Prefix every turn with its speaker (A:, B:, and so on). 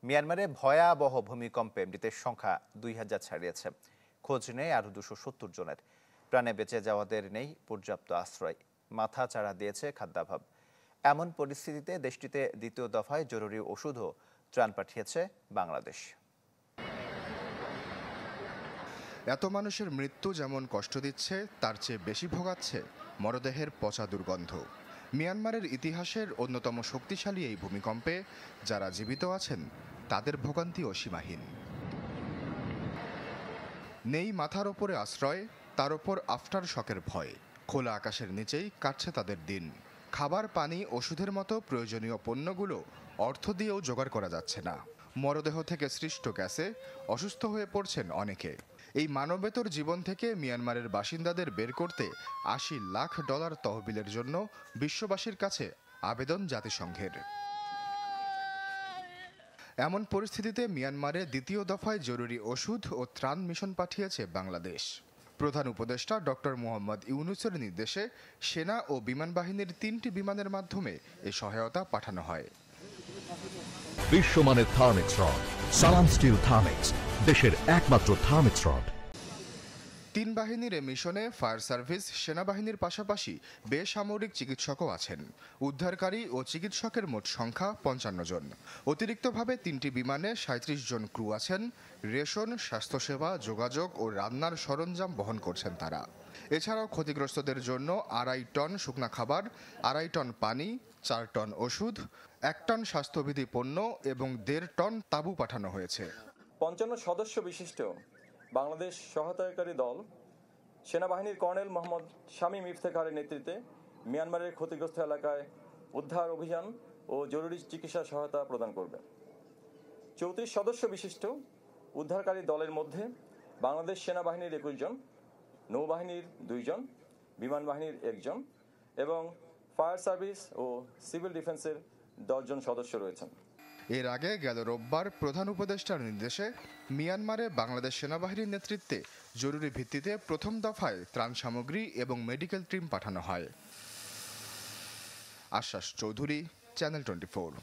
A: মিয়ানমারে ভয়াবহ ভূমিকম্পে মৃতের সংখ্যা 2000 ছাড়িয়েছে। খোঁজ নেই আরও 270 জনের। প্রাণে বেঁচে যাওয়াদের নেই পর্যাপ্ত আশ্রয়, মাথা চাড়া দিয়েছে খাদ্যাভাব। এমন পরিস্থিতিতে দেশটিতে দ্বিতীয় দফায় জরুরি ওষুধ ও ত্রাণ পাঠিয়েছে বাংলাদেশ।
B: এত মানুষের মৃত্যু যেমন কষ্ট দিচ্ছে, তার চেয়ে বেশি ভোগাচ্ছে মরদেহের পচা দুর্গন্ধ। মিয়ানমারের ইতিহাসের অন্যতম শক্তিশালী এই ভূমিকম্পে যারা জীবিত আছেন তাদের ভোগান্তিও সীমাহীন। নেই মাথার ওপরে আশ্রয়, তার ওপর আফটার শকের ভয়। খোলা আকাশের নিচেই কাটছে তাদের দিন। খাবার, পানি, ওষুধের মতো প্রয়োজনীয় পণ্যগুলো অর্থ দিয়েও জোগাড় করা যাচ্ছে না। মরদেহ থেকে সৃষ্ট গ্যাসে অসুস্থ হয়ে পড়ছেন অনেকে। এই মানবেতর জীবন থেকে মিয়ানমারের বাসিন্দাদের বের করতে $80 লাখ তহবিলের জন্য বিশ্ববাসীর কাছে আবেদন জাতিসংঘের। এমন পরিস্থিতিতে মিয়ানমারে দ্বিতীয় দফায় জরুরি ওষুধ ও ত্রাণ মিশন পাঠিয়েছে বাংলাদেশ। প্রধান উপদেষ্টা ডক্টর মোহাম্মদ ইউনূসের নির্দেশে সেনা ও বিমান বাহিনীর 3টি বিমানের মাধ্যমে এ সহায়তা পাঠানো হয়।
C: বিশ্বমানের থার্মিক্স রড, সালাম স্টিল থার্মিক্স, দেশের একমাত্র থার্মিক্স রড।
B: 3 বাহিনীর এ মিশনে ফায়ার সার্ভিস, সেনাবাহিনীর পাশাপাশি বেসামরিক চিকিৎসকও আছেন। উদ্ধারকারী ও চিকিৎসকের মোট সংখ্যা 55 জন। অতিরিক্তভাবে 3টি বিমানে 37 জন ক্রু আছেন। রেশন, স্বাস্থ্যসেবা, যোগাযোগ ও রান্নার সরঞ্জাম বহন করছেন তারা। এছাড়াও ক্ষতিগ্রস্তদের জন্য 2.5 টন শুকনা খাবার, 2.5 টন পানি, 4 টন ওষুধ, 1 টন স্বাস্থ্যবিধি পণ্য এবং 1.5 টন তাঁবু পাঠানো হয়েছে।
D: 55 সদস্য বিশিষ্ট বাংলাদেশ সহায়তাকারী দল সেনাবাহিনীর কর্নেল মোহাম্মদ শামীম ইফতেখারের নেতৃত্বে মিয়ানমারের ক্ষতিগ্রস্ত এলাকায় উদ্ধার অভিযান ও জরুরি চিকিৎসা সহায়তা প্রদান করবে। 34 সদস্য বিশিষ্ট উদ্ধারকারী দলের মধ্যে বাংলাদেশ সেনাবাহিনীর 21 জন, নৌবাহিনীর 2 জন, বিমান বাহিনীর 1 জন এবং ফায়ার সার্ভিস ও সিভিল ডিফেন্সের 10 জন সদস্য রয়েছেন।
B: এর আগে গেল রোববার প্রধান উপদেষ্টার নির্দেশে মিয়ানমারে বাংলাদেশ সেনাবাহিনীর নেতৃত্বে জরুরি ভিত্তিতে প্রথম দফায় ত্রাণ সামগ্রী এবং মেডিকেল টিম পাঠানো হয়। আশ্বাস চৌধুরী, চ্যানেল 24।